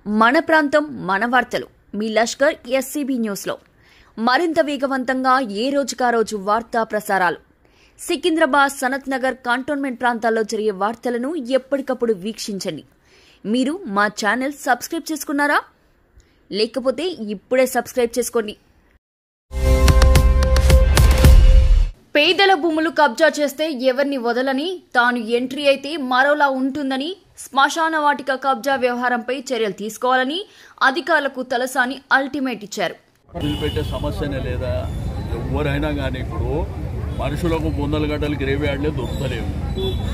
మన ప్రాంతం మన వార్తలు మీ లష్కర్ ఎస్సీబీ న్యూస్లో మరింత వేగవంతంగా ఏ రోజుకా రోజు వార్తా ప్రసారాలు. సికింద్రాబాద్, సనత్ నగర్, కంటోన్మెంట్ ప్రాంతాల్లో జరిగే వార్తలను ఎప్పటికప్పుడు వీక్షించండి. మీరు మా ఛానల్ సబ్స్క్రైబ్ చేసుకున్నారా? లేకపోతే ఇప్పుడే సబ్స్క్రైబ్ చేసుకోండి. పేదల భూములు కబ్జా చేస్తే ఎవరిని వదలని, తాను ఎంట్రీ అయితే మరోలా ఉంటుందని, శ్మశాన వాటిక కబ్జా వ్యవహారంపై చర్యలు తీసుకోవాలని అధికారులకు తలసాని అల్టిమేట్ ఇచ్చారు. వదిలిపెట్టే సమస్యనే లేదా? ఎవరైనా కానీ ఇప్పుడు మనుషులకు బొందలగడ్డలు గ్రేవ్ యార్డ్లే దొరుకుతలేవు.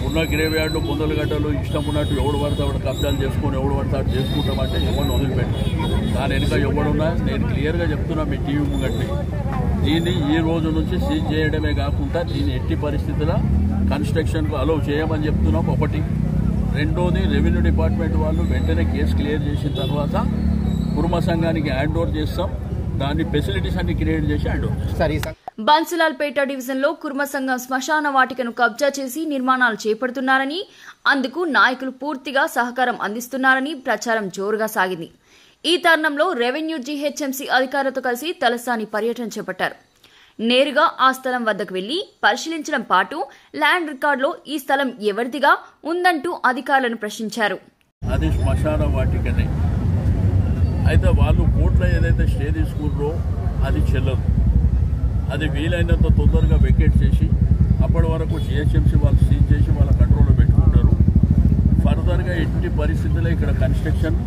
ఉన్న గ్రేవ్ యార్డులు బొందలగడ్డలు ఇష్టం ఉన్నట్టు ఎవడు పడతాడు కబ్జాలు చేసుకొని ఎవడు పడతాడు చేసుకుంటామంటే ఎవరిని వదిలిపెట్టారు. దాని వెనుక ఎవడున్నా నేను క్లియర్గా చెప్తున్నా మీ టీవీ ముంగట్టి, దీన్ని ఈ రోజు నుంచి సీజ్ చేయడమే కాకుండా దీన్ని ఎట్టి పరిస్థితుల కన్స్ట్రక్షన్కు అలౌ చేయమని చెప్తున్నాం. ఒకటి. రెండోది, రెవెన్యూ డిపార్ట్మెంట్ వాళ్ళు వెంటనే కేసు క్లియర్ చేసిన తర్వాత కుర్మ సంఘానికి హ్యాండ్ ఓవర్ చేస్తాం. దాని ఫెసిలిటీస్ అన్ని క్రియేట్ చేసి హ్యాండ్ ఓవర్ చేస్తాం. బన్సిలాల్పేట డివిజన్లో కుర్మ సంఘం శ్మశాన వాటికను కబ్జా చేసి నిర్మాణాలు చేపడుతున్నారని, అందుకు నాయకులు పూర్తిగా సహకారం అందిస్తున్నారని ప్రచారం జోరుగా సాగింది. ఈ తరుణంలో రెవెన్యూ జీహెచ్ఎంసీ అధికారులతో కలిసి తలసాని పర్యటన చేపట్టారు. నేరుగా ఆ స్థలం వద్దకు వెళ్లి పరిశీలించడం పాటు ల్యాండ్ రికార్డులో ఈ స్థలం ఎవరిదిగా ఉందంటూ అధికారులను ప్రశ్నించారు. అది శ్మశాన వాటికనే. అయితే వాళ్ళు కోర్టులో ఏదైతే స్టే తీసుకున్నారో అది చెల్లదు. అది వీలైనంత తొందరగా వెకేట్ చేసి అప్పటి వరకు జిహెచ్ఎంసీ వాళ్ళు సీజ్ చేసి వాళ్ళ కంట్రోల్లో పెట్టుకుంటారు. ఫర్దర్గా ఎట్టి పరిస్థితుల్లో ఇక్కడ కన్స్ట్రక్షన్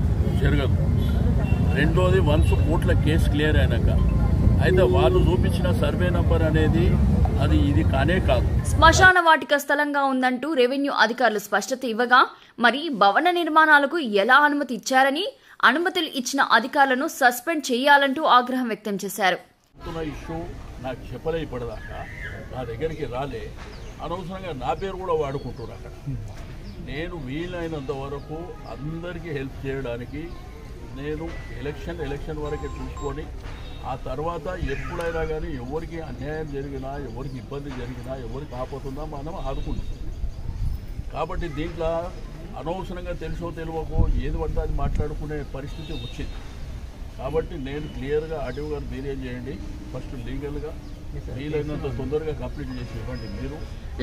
జరగదు. రెండోది, వన్స్ కోర్టుల కేసు క్లియర్ అయినాక అయితే వాళ్ళు చూపించిన సర్వే నంబర్ అనేది అది ఇది కానే కాదు. శ్మశాన వాటిక స్థలంగా ఉందంటూ రెవెన్యూ అధికారులు స్పష్టత ఇవ్వగా, మరి భవన నిర్మాణాలకు ఎలా అనుమతి ఇచ్చారని, అనుమతులు ఇచ్చిన అధికారులను సస్పెండ్ చేయాలంటూ ఆగ్రహం వ్యక్తం చేశారు. ఇష్యూ నాకు చెప్పలే, ఇప్పటిదాకా నా దగ్గరికి రాలే. అనవసరంగా నా పేరు కూడా వాడుకుంటున్నారు అక్కడ. నేను వీలైనంత వరకు అందరికీ హెల్ప్ చేయడానికి నేను ఎలక్షన్ వరకే చూసుకొని ఆ తర్వాత ఎప్పుడైనా కానీ ఎవరికి అన్యాయం జరిగినా, ఎవరికి ఇబ్బంది జరిగినా, ఎవరికి ఆపతుందా మనం ఆదుకుంటాం. కాబట్టి దీంట్లో అనవసరంగా తెలుసో తెలియకో ఏది పడితే అది మాట్లాడుకునే పరిస్థితి వచ్చింది. కాబట్టి నేను క్లియర్గా ఆర్టీఓ గారు ధైర్యం చేయండి, ఫస్ట్ లీగల్గా వీలైనంత తొందరగా కంప్లీట్ చేసి ఇవ్వండి. మీరు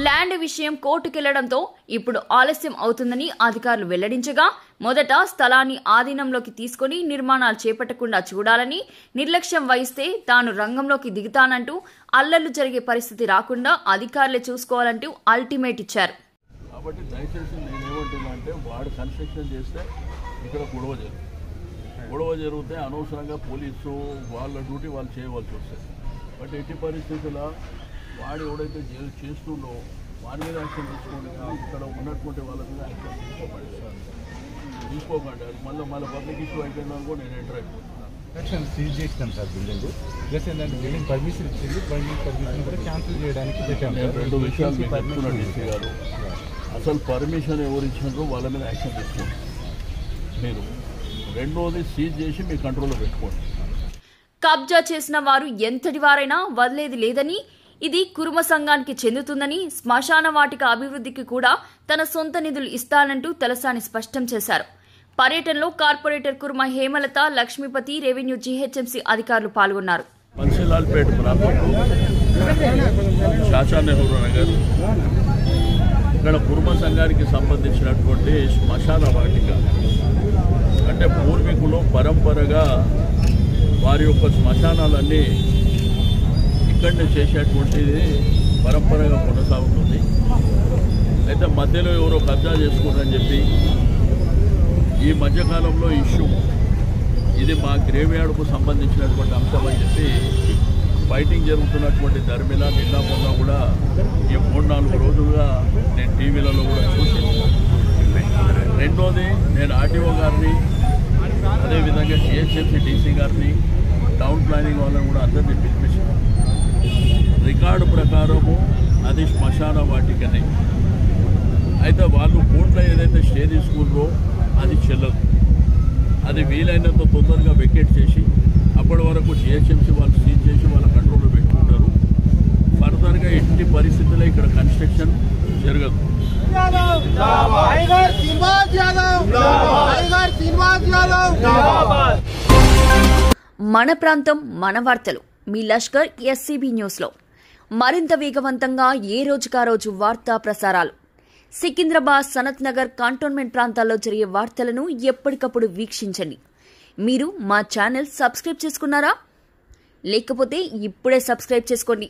ల్యాండ్ విషయం కోర్టుకెళ్లడంతో ఇప్పుడు ఆలస్యం అవుతుందని అధికారులు వెల్లడించగా, మొదట స్థలాన్ని ఆధీనంలోకి తీసుకుని నిర్మాణాలు చేపట్టకుండా చూడాలని, నిర్లక్ష్యం వహిస్తే తాను రంగంలోకి దిగుతానంటూ అల్లర్లు జరిగే పరిస్థితి రాకుండా అధికారులే చూసుకోవాలంటూ అల్టిమేట్ ఇచ్చారు. కాబట్టి దయచేసి నేనేమంటున్నానంటే, వాడు కన్స్ట్రక్షన్ చేస్తే ఇక్కడ గొడవ జరిగితే అనవసరంగా పోలీసు వాళ్ళ డ్యూటీ వాళ్ళు చేయవలసి వస్తుంది. బట్ ఎట్టి పరిస్థితుల్లో వాడు ఎవడైతే చేస్తుండో వాడి మీద యాక్షన్ తీసుకోండి. ఇక్కడ ఉన్నటువంటి వాళ్ళ మీద యాక్షన్ తీసుకోకండి. అది మళ్ళీ పబ్లిక్ ఇష్యూ అయిపోయిందని కూడా నేను ఎంటర్ అయిపోతున్నాను. సీజ్ చేసినాం సార్ బిల్డింగ్. ప్లస్ ఏంటంటే బిల్డింగ్ పర్మిషన్ ఇచ్చింది, పర్మిషన్ కూడా క్యాన్సిల్ చేయడానికి పెట్టాము. నేను రెండు విషయాలు మీకు చెప్తున్నాను డీసీ గారు. అసలు పర్మిషన్ ఎవరు ఇచ్చినారో వాళ్ళ మీద యాక్షన్ తీసుకోండి మీరు. రెండోది, సీజ్ చేసి మీ కంట్రోల్లో పెట్టుకోండి. కబ్జా చేసిన వారు ఎంతటి వారైనా వదిలేది లేదని, ఇది కుర్మ సంఘానికి చెందుతుందని, శ్మశాన వాటిక అభివృద్ధికి కూడా తన సొంత నిధులు ఇస్తానంటూ తలసాని స్పష్టం చేశారు. పర్యటనలో కార్పొరేటర్ కుర్మ హేమలత, లక్ష్మీపతి, రెవెన్యూ జీహెచ్ఎంసీ అధికారులు పాల్గొన్నారు. బన్సిలాల్పేట ప్రాంతంలో శాసన నెహ్రూ నగర్ ఇక్కడ కుర్మ సంఘానికి సంబంధించినటువంటి శ్మశాన వాటిక అంటే పూర్వీకులు పరంపరగా వారి యొక్క శ్మశానాలన్నీ ఇక్కడనే చేసేటువంటిది పరంపరగా కొనసాగుతుంది. అయితే మధ్యలో ఎవరో కబ్జా చేసుకున్నారని చెప్పి ఈ మధ్యకాలంలో ఇష్యూ ఇది మా గ్రేవ్ యార్డుకు సంబంధించినటువంటి అంశం అని చెప్పి ఫైటింగ్ జరుగుతున్నటువంటి ధర్మిల నిన్న మొన్న కూడా ఈ 3-4 రోజులుగా నేను టీవీలలో కూడా చూసాను. రెండోది, నేను ఆర్టీఓ గారిని, అదేవిధంగా జిహెచ్ఎంసీ డీసీ గారిని, టౌన్ ప్లానింగ్ వాళ్ళని కూడా అందరినీ పిలిపించాను. రికార్డు ప్రకారము అది శ్మశాన వాటికనే. అయితే వాళ్ళు కోర్టులో ఏదైతే స్టే తీసుకున్నారో అది చెల్లదు. అది వీలైనంత తొందరగా వెకేట్ చేసి అప్పటి వరకు జిహెచ్ఎంసీ వాళ్ళు సీజ్ చేసి వాళ్ళ కంట్రోల్లో పెట్టుకుంటారు. ఫర్దర్గా ఎట్టి పరిస్థితుల్లో ఇక్కడ కన్స్ట్రక్షన్ జరగదు. टाइगर श्रीनिवास यादव మన ప్రాంతం మన వార్తలు మీ లష్కర్ ఎస్సీబీ న్యూస్లో మరింత వేగవంతంగా ఏ రోజుకా రోజు వార్తా ప్రసారాలు. సికింద్రాబాద్, సనత్ నగర్, కంటోన్మెంట్ ప్రాంతాల్లో జరిగే వార్తలను ఎప్పటికప్పుడు వీక్షించండి. మీరు మా ఛానల్ సబ్స్క్రైబ్ చేసుకున్నారా? లేకపోతే ఇప్పుడే సబ్స్క్రైబ్ చేసుకోండి.